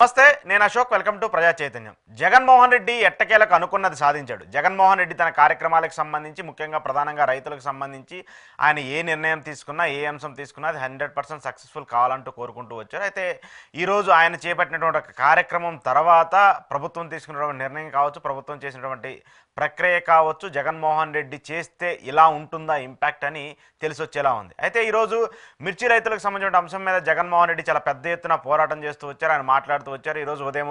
నమస్తే, నేను Ashok. Welcome to ప్రజా చైతన్యం. జగన్మోహన్ రెడ్డి ఎట్టకేలకు అనుకున్నది సాధించాడు. జగన్మోహన్ రెడ్డి తన కార్యక్రమాలకు సంబంధించి, ముఖ్యంగా ప్రధానంగా రైతులకు సంబంధించి ఆయన ఏ నిర్ణయం తీసుకున్నా, ఏ అంశం తీసుకున్నా అది 100% సక్సెస్ఫుల్ కావాలంటూ కోరుకుంటూ వచ్చారు. అయితే ఈరోజు ఆయన చేపట్టినటువంటి ఒక కార్యక్రమం తర్వాత ప్రభుత్వం తీసుకున్నటువంటి నిర్ణయం కావచ్చు, ప్రభుత్వం చేసినటువంటి ప్రక్రియ కావచ్చు, జగన్మోహన్ రెడ్డి చేస్తే ఇలా ఉంటుందా ఇంపాక్ట్ అని తెలిసొచ్చేలా ఉంది. అయితే ఈరోజు మిర్చి రైతులకు సంబంధించిన అంశం మీద జగన్మోహన్ రెడ్డి చాలా పెద్ద ఎత్తున పోరాటం చేస్తూ వచ్చారు, ఆయన మాట్లాడుతూ వచ్చారు. ఈరోజు ఉదయం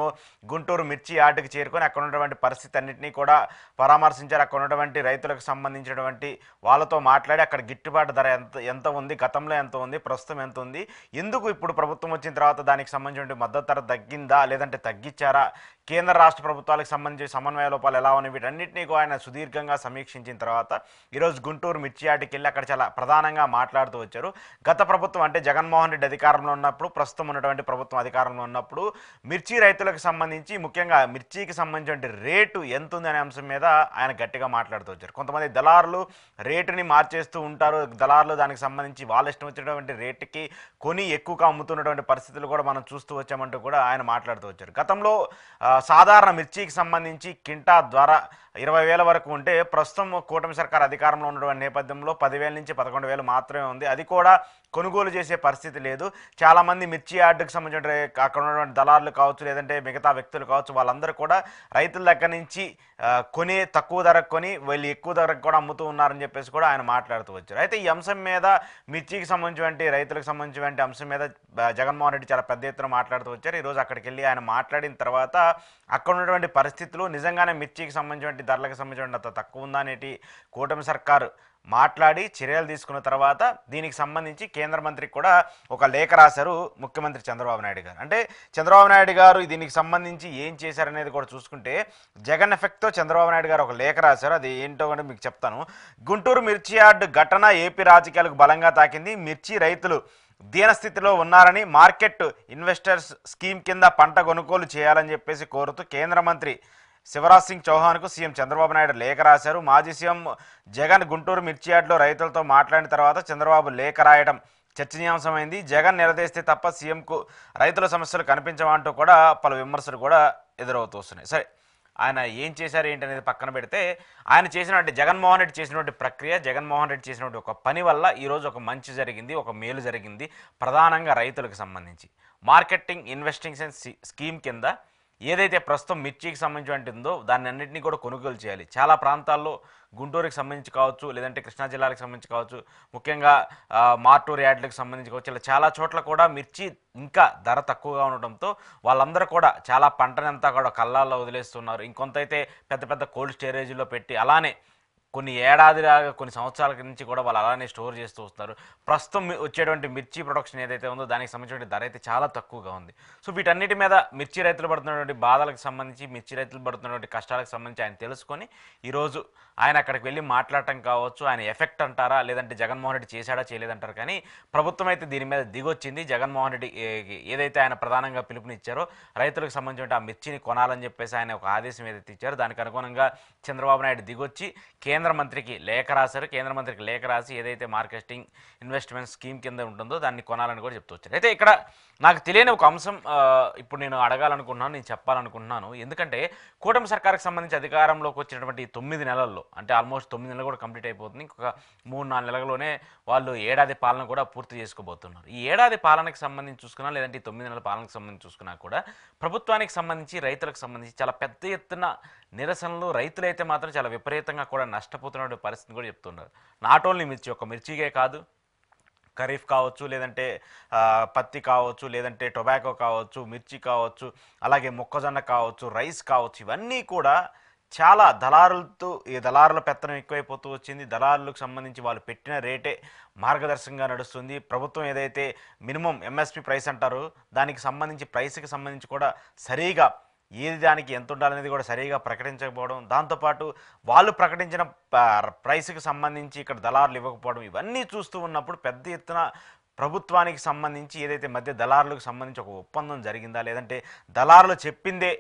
గుంటూరు మిర్చి యార్డుకి చేరుకొని అక్కడ ఉన్నటువంటి పరిస్థితి అన్నింటినీ కూడా పరామర్శించారు. అక్కడ ఉన్నటువంటి రైతులకు సంబంధించినటువంటి వాళ్ళతో మాట్లాడి అక్కడ గిట్టుబాటు ధర ఎంత ఉంది, గతంలో ఎంత ఉంది, ప్రస్తుతం ఎంత ఉంది, ఎందుకు ఇప్పుడు ప్రభుత్వం వచ్చిన తర్వాత దానికి సంబంధించిన మద్దతు ధర తగ్గిందా లేదంటే తగ్గించారా, కేంద్ర రాష్ట్ర ప్రభుత్వాలకు సంబంధించి సమన్వయ లోపాలు ఎలా ఉన్నాయి, వీటన్నిటినీ ఆయన సుదీర్ఘంగా సమీక్షించిన తర్వాత ఈరోజు గుంటూరు మిర్చి యార్డుకి వెళ్ళి అక్కడ చాలా ప్రధానంగా మాట్లాడుతూ వచ్చారు. గత ప్రభుత్వం అంటే జగన్మోహన్ రెడ్డి అధికారంలో ఉన్నప్పుడు, ప్రస్తుతం ఉన్నటువంటి ప్రభుత్వం అధికారంలో ఉన్నప్పుడు మిర్చి రైతులకు సంబంధించి, ముఖ్యంగా మిర్చికి సంబంధించిన రేటు ఎంత ఉంది అనే అంశం మీద ఆయన గట్టిగా మాట్లాడుతూ వచ్చారు. కొంతమంది దళారులు రేటుని మార్చేస్తూ ఉంటారు, దళారులు దానికి సంబంధించి వాళ్ళ ఇష్టం వచ్చినటువంటి రేటుకి కొని ఎక్కువగా అమ్ముతున్నటువంటి పరిస్థితులు కూడా మనం చూస్తూ వచ్చామంటూ కూడా ఆయన మాట్లాడుతూ వచ్చారు. గతంలో సాధారణ మిర్చికి సంబంధించి కింటా ద్వారా 20,000 వరకు ఉంటే, ప్రస్తుతం కూటమి సర్కార్ అధికారంలో ఉన్నటువంటి నేపథ్యంలో 10,000 నుంచి 11,000 మాత్రమే ఉంది. అది కూడా కొనుగోలు చేసే పరిస్థితి లేదు. చాలామంది మిర్చి యార్డుకి సంబంధించిన అక్కడ ఉన్నటువంటి దళారులు కావచ్చు, లేదంటే మిగతా వ్యక్తులు కావచ్చు, వాళ్ళందరూ కూడా రైతుల దగ్గర నుంచి కొని తక్కువ ధరకు కొని వీళ్ళు ఎక్కువ ధరకు కూడా అమ్ముతూ ఉన్నారని చెప్పేసి కూడా ఆయన మాట్లాడుతూ వచ్చారు. అయితే ఈ అంశం మీద, మిర్చికి సంబంధించినటువంటి రైతులకు సంబంధించినటువంటి అంశం మీద జగన్మోహన్ రెడ్డి చాలా పెద్ద ఎత్తున మాట్లాడుతూ వచ్చారు. ఈరోజు అక్కడికి వెళ్ళి ఆయన మాట్లాడిన తర్వాత అక్కడ ఉన్నటువంటి పరిస్థితులు నిజంగానే మిర్చికి సంబంధించినటువంటి ధరలకు సంబంధించిన అంత తక్కువ ఉందా అనేటి కూటమి సర్కారు మాట్లాడి చర్యలు తీసుకున్న తర్వాత దీనికి సంబంధించి కేంద్ర మంత్రికి కూడా ఒక లేఖ రాశారు ముఖ్యమంత్రి చంద్రబాబు నాయుడు గారు. అంటే చంద్రబాబు నాయుడు గారు దీనికి సంబంధించి ఏం చేశారనేది కూడా చూసుకుంటే, జగన్ ఎఫెక్ట్తో చంద్రబాబు నాయుడు గారు ఒక లేఖ రాశారు. అది ఏంటో కూడా మీకు చెప్తాను. గుంటూరు మిర్చి యార్డు ఘటన ఏపీ రాజకీయాలకు బలంగా తాకింది. మిర్చి రైతులు దీనస్థితిలో ఉన్నారని, మార్కెట్ ఇన్వెస్టర్స్ స్కీమ్ కింద పంట కొనుగోలు చేయాలని చెప్పేసి కోరుతూ కేంద్ర మంత్రి శివరాజ్ సింగ్ చౌహాన్కు సీఎం చంద్రబాబు నాయుడు లేఖ రాశారు. మాజీ సీఎం జగన్ గుంటూరు మిర్చి యార్డులో రైతులతో మాట్లాడిన తర్వాత చంద్రబాబు లేఖ రాయడం చర్చనీయాంశమైంది. జగన్ నిలదీస్తే తప్ప సీఎంకు రైతుల సమస్యలు కనిపించమంటూ కూడా పలు విమర్శలు కూడా ఎదురవుతూ వస్తున్నాయి. సరే, ఆయన ఏం చేశారు ఏంటి అనేది పక్కన పెడితే, ఆయన చేసినటువంటి జగన్మోహన్ రెడ్డి చేసినటువంటి ప్రక్రియ, జగన్మోహన్ రెడ్డి చేసినటువంటి ఒక పని వల్ల ఈరోజు ఒక మంచి జరిగింది, ఒక మేలు జరిగింది. ప్రధానంగా రైతులకు సంబంధించి మార్కెటింగ్ ఇన్వెస్టింగ్ స్కీమ్ కింద ఏదైతే ప్రస్తుతం మిర్చికి సంబంధించి ఉందో దాన్ని అన్నింటినీ కూడా కొనుగోలు చేయాలి. చాలా ప్రాంతాల్లో గుంటూరుకి సంబంధించి కావచ్చు, లేదంటే కృష్ణా జిల్లాలకు సంబంధించి కావచ్చు, ముఖ్యంగా మార్టూరు యార్డులకు సంబంధించి కావచ్చు, ఇలా చాలా చోట్ల కూడా మిర్చి ఇంకా ధర తక్కువగా ఉండటంతో వాళ్ళందరూ కూడా చాలా పంటనంతా కూడా కళ్ళాల్లో వదిలేస్తున్నారు. ఇంకొంత అయితే పెద్ద పెద్ద కోల్డ్ స్టోరేజీలో పెట్టి అలానే కొన్ని ఏడాదిలాగా, కొన్ని సంవత్సరాల నుంచి కూడా వాళ్ళు అలానే స్టోర్ చేస్తూ వస్తున్నారు. ప్రస్తుతం వచ్చేటువంటి మిర్చి ప్రొడక్షన్ ఏదైతే ఉందో దానికి సంబంధించిన ధర అయితే చాలా తక్కువగా ఉంది. సో వీటన్నిటి మీద మిర్చి రైతులు పడుతున్నటువంటి బాధలకు సంబంధించి, మిర్చి రైతులు పడుతున్నటువంటి కష్టాలకు సంబంధించి ఆయన తెలుసుకొని ఈరోజు ఆయన అక్కడికి వెళ్ళి మాట్లాడటం కావచ్చు, ఆయన ఎఫెక్ట్ అంటారా లేదంటే జగన్మోహన్ రెడ్డి చేశాడా చేయలేదంటారు, కానీ ప్రభుత్వం అయితే దీని మీద దిగొచ్చింది. జగన్మోహన్ రెడ్డి ఏదైతే ఆయన ప్రధానంగా పిలుపునిచ్చారో రైతులకు సంబంధించిన ఆ మిర్చిని కొనాలని చెప్పేసి ఆయన ఒక ఆదేశం ఏదైతే ఇచ్చారో దానికి అనుగుణంగా చంద్రబాబు నాయుడు దిగొచ్చి కేంద్ర మంత్రికి లేఖ రాశారు. కేంద్ర మంత్రికి లేఖ రాసి ఏదైతే మార్కెటింగ్ ఇన్వెస్ట్మెంట్ స్కీమ్ కింద ఉంటుందో దాన్ని కొనాలని కూడా చెప్తూ వచ్చారు. అయితే ఇక్కడ నాకు తెలియని ఒక అంశం ఇప్పుడు నేను అడగాలనుకుంటున్నాను, నేను చెప్పాలనుకుంటున్నాను. ఎందుకంటే కూటమి సర్కార్కి సంబంధించి అధికారంలోకి వచ్చినటువంటి 9 నెలల్లో, అంటే ఆల్మోస్ట్ 9 నెలలు కూడా కంప్లీట్ అయిపోతుంది, ఇంకొక 3-4 నెలల్లోనే వాళ్ళు ఏడాది పాలన కూడా పూర్తి చేసుకోబోతున్నారు. ఈ ఏడాది పాలనకు సంబంధించి చూసుకున్నా, లేదంటే 9 నెలల పాలనకు సంబంధించి చూసుకున్నా కూడా ప్రభుత్వానికి సంబంధించి, రైతులకు సంబంధించి చాలా పెద్ద ఎత్తున నిరసనలు, రైతులైతే మాత్రం చాలా విపరీతంగా కూడా నష్టపోతున్న పరిస్థితిని కూడా చెప్తున్నారు. నాట్ ఓన్లీ మిర్చి, ఒక మిర్చికే కాదు, ఖరీఫ్ కావచ్చు, లేదంటే పత్తి కావచ్చు, లేదంటే టొబాకో కావచ్చు, మిర్చి కావచ్చు, అలాగే మొక్కజొన్న కావచ్చు, రైస్ కావచ్చు, ఇవన్నీ కూడా చాలా దళారులతో, ఈ దళారుల పెత్తనం ఎక్కువైపోతూ వచ్చింది. దళారులకు సంబంధించి వాళ్ళు పెట్టిన రేటే మార్గదర్శకంగా నడుస్తుంది. ప్రభుత్వం ఏదైతే మినిమం ఎంఎస్పి ప్రైస్ అంటారో దానికి సంబంధించి, ప్రైస్కి సంబంధించి కూడా సరిగా ఏది దానికి ఎంత ఉండాలనేది కూడా సరిగా ప్రకటించకపోవడం, దాంతోపాటు వాళ్ళు ప్రకటించిన ప్రైస్కి సంబంధించి ఇక్కడ దళారులు ఇవ్వకపోవడం, ఇవన్నీ చూస్తూ ఉన్నప్పుడు పెద్ద ఎత్తున ప్రభుత్వానికి సంబంధించి ఏదైతే మధ్య దళారులకు సంబంధించి ఒక ఒప్పందం జరిగిందా, లేదంటే దళారులు చెప్పిందే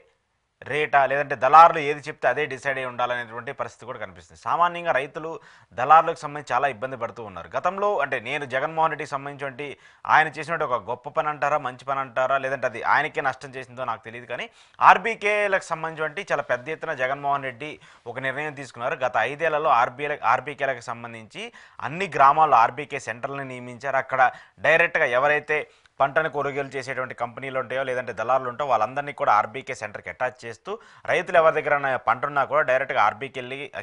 రేటా లేదంటే దళారులు ఏది చెప్తే అదే డిసైడ్ అయి ఉండాలనేటువంటి పరిస్థితి కూడా కనిపిస్తుంది. సామాన్యంగా రైతులు దళారులకు సంబంధించి చాలా ఇబ్బంది పడుతూ ఉన్నారు. గతంలో అంటే నేను జగన్మోహన్ రెడ్డికి సంబంధించి ఆయన చేసినట్టు ఒక గొప్ప పని అంటారా, మంచి పని అంటారా, లేదంటే అది ఆయనకే నష్టం చేసిందో నాకు తెలియదు. కానీ ఆర్బీకేలకు సంబంధించి చాలా పెద్ద ఎత్తున జగన్మోహన్ రెడ్డి ఒక నిర్ణయం తీసుకున్నారు. గత 5 ఏళ్లలో ఆర్బీకేలకు సంబంధించి అన్ని గ్రామాల్లో ఆర్బీకే సెంటర్లను నియమించారు. అక్కడ డైరెక్ట్గా ఎవరైతే పంటను కొనుగోలు చేసేటువంటి కంపెనీలు ఉంటాయో లేదంటే దళారులు ఉంటాయో వాళ్ళందరినీ కూడా ఆర్బీకే సెంటర్కి అటాచ్ చేస్తూ రైతులు ఎవరి దగ్గర పంట ఉన్నా కూడా డైరెక్ట్గా ఆర్బీకి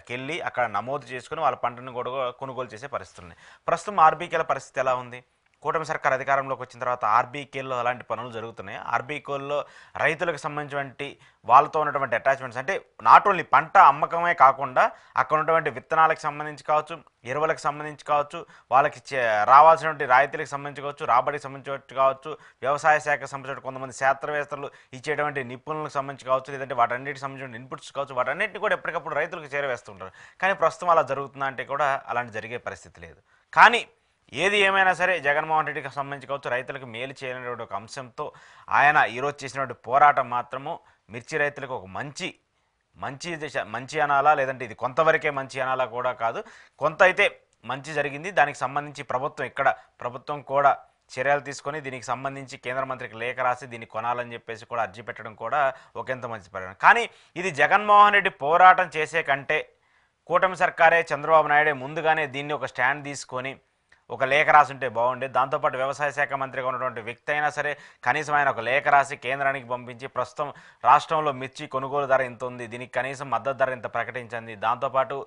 వెళ్ళి అక్కడ నమోదు చేసుకుని వాళ్ళ పంటను కూడా కొనుగోలు చేసే పరిస్థితి ఉంది. ప్రస్తుతం ఆర్బీకేల పరిస్థితి ఎలా ఉంది? కూటమి సర్కార్ అధికారంలోకి వచ్చిన తర్వాత ఆర్బీకేల్లో అలాంటి పనులు జరుగుతున్నాయి. ఆర్బీకేల్లో రైతులకు సంబంధించినటువంటి వాళ్ళతో ఉన్నటువంటి అటాచ్మెంట్స్ అంటే నాట్ ఓన్లీ పంట అమ్మకమే కాకుండా అక్కడ ఉన్నటువంటి విత్తనాలకు సంబంధించి కావచ్చు, ఎరువులకు సంబంధించి కావచ్చు, వాళ్ళకి రావాల్సినటువంటి రాయితీలకు సంబంధించి కావచ్చు, రాబడికి సంబంధించి కావచ్చు, వ్యవసాయ శాఖకు సంబంధించిన కొంతమంది శాస్త్రవేత్తలు ఇచ్చేటువంటి నిపుణులకు సంబంధించి కావచ్చు, లేదంటే వాటన్నిటికి సంబంధించిన ఇన్పుట్స్ కావచ్చు, వాటన్నిటిని కూడా ఎప్పటికప్పుడు రైతులకు చేరవేస్తుంటారు. కానీ ప్రస్తుతం అలా జరుగుతుందా అంటే కూడా అలాంటి జరిగే పరిస్థితి లేదు. కానీ ఏది ఏమైనా సరే జగన్మోహన్ రెడ్డికి సంబంధించి కావచ్చు, రైతులకు మేలు చేయనటువంటి ఒక అంశంతో ఆయన ఈరోజు చేసినటువంటి పోరాటం మాత్రము మిర్చి రైతులకు ఒక మంచి అనాలా, లేదంటే ఇది కొంతవరకే మంచి అనాలా కూడా కాదు, కొంత అయితే మంచి జరిగింది. దానికి సంబంధించి ప్రభుత్వం కూడా చర్యలు తీసుకొని దీనికి సంబంధించి కేంద్ర మంత్రికి లేఖ రాసి దీన్ని కొనాలని చెప్పేసి కూడా అర్జీ పెట్టడం కూడా ఒకంత మంచి పరిణామం. కానీ ఇది జగన్మోహన్ రెడ్డి పోరాటం చేసే కంటే కూటమి సర్కారే చంద్రబాబు నాయుడే ముందుగానే దీన్ని ఒక స్టాండ్ తీసుకొని ఒక లేఖ రాసి ఉంటే బాగుండేది. దాంతోపాటు వ్యవసాయ శాఖ మంత్రిగా ఉన్నటువంటి వ్యక్తి అయినా సరే కనీసం ఆయన ఒక లేఖ రాసి కేంద్రానికి పంపించి ప్రస్తుతం రాష్ట్రంలో మిర్చి కొనుగోలు ధర ఇంత ఉంది, దీనికి కనీసం మద్దతు ధర ఇంత ప్రకటించండి, దాంతోపాటు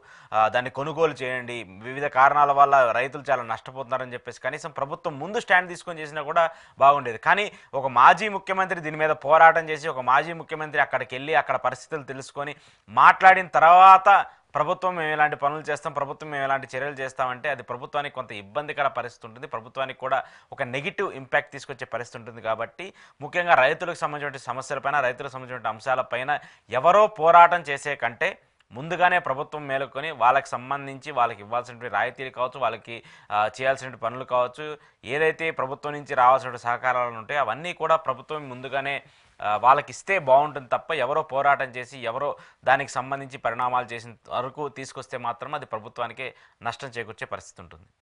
దాన్ని కొనుగోలు చేయండి, వివిధ కారణాల వల్ల రైతులు చాలా నష్టపోతున్నారని చెప్పేసి కనీసం ప్రభుత్వం ముందు స్టాండ్ తీసుకొని చేసినా కూడా బాగుండేది. కానీ ఒక మాజీ ముఖ్యమంత్రి దీని మీద పోరాటం చేసి ఒక మాజీ ముఖ్యమంత్రి అక్కడికి వెళ్ళి అక్కడ పరిస్థితులు తెలుసుకొని మాట్లాడిన తర్వాత ప్రభుత్వం మేము ఇలాంటి పనులు చేస్తాం, ప్రభుత్వం మేము ఇలాంటి చర్యలు చేస్తామంటే అది ప్రభుత్వానికి కొంత ఇబ్బందికర పరిస్థితి ఉంటుంది, ప్రభుత్వానికి కూడా ఒక నెగిటివ్ ఇంపాక్ట్ తీసుకొచ్చే పరిస్థితి ఉంటుంది. కాబట్టి ముఖ్యంగా రైతులకు సంబంధించిన సమస్యలపైన, రైతులకు సంబంధించిన అంశాలపైన ఎవరో పోరాటం చేసే కంటే ముందుగానే ప్రభుత్వం మేలుకొని వాళ్ళకి సంబంధించి వాళ్ళకి ఇవ్వాల్సినటువంటి రాయితీలు కావచ్చు, వాళ్ళకి చేయాల్సిన పనులు కావచ్చు, ఏదైతే ప్రభుత్వం నుంచి రావాల్సిన సహకారాలు ఉంటాయో అవన్నీ కూడా ప్రభుత్వం ముందుగానే వాళ్ళకి ఇస్తే బాగుంటుంది తప్ప ఎవరో పోరాటం చేసి ఎవరో దానికి సంబంధించి పరిణామాలు చేసిన వరకు తీసుకొస్తే మాత్రం అది ప్రభుత్వానికే నష్టం చేకూర్చే పరిస్థితి ఉంటుంది.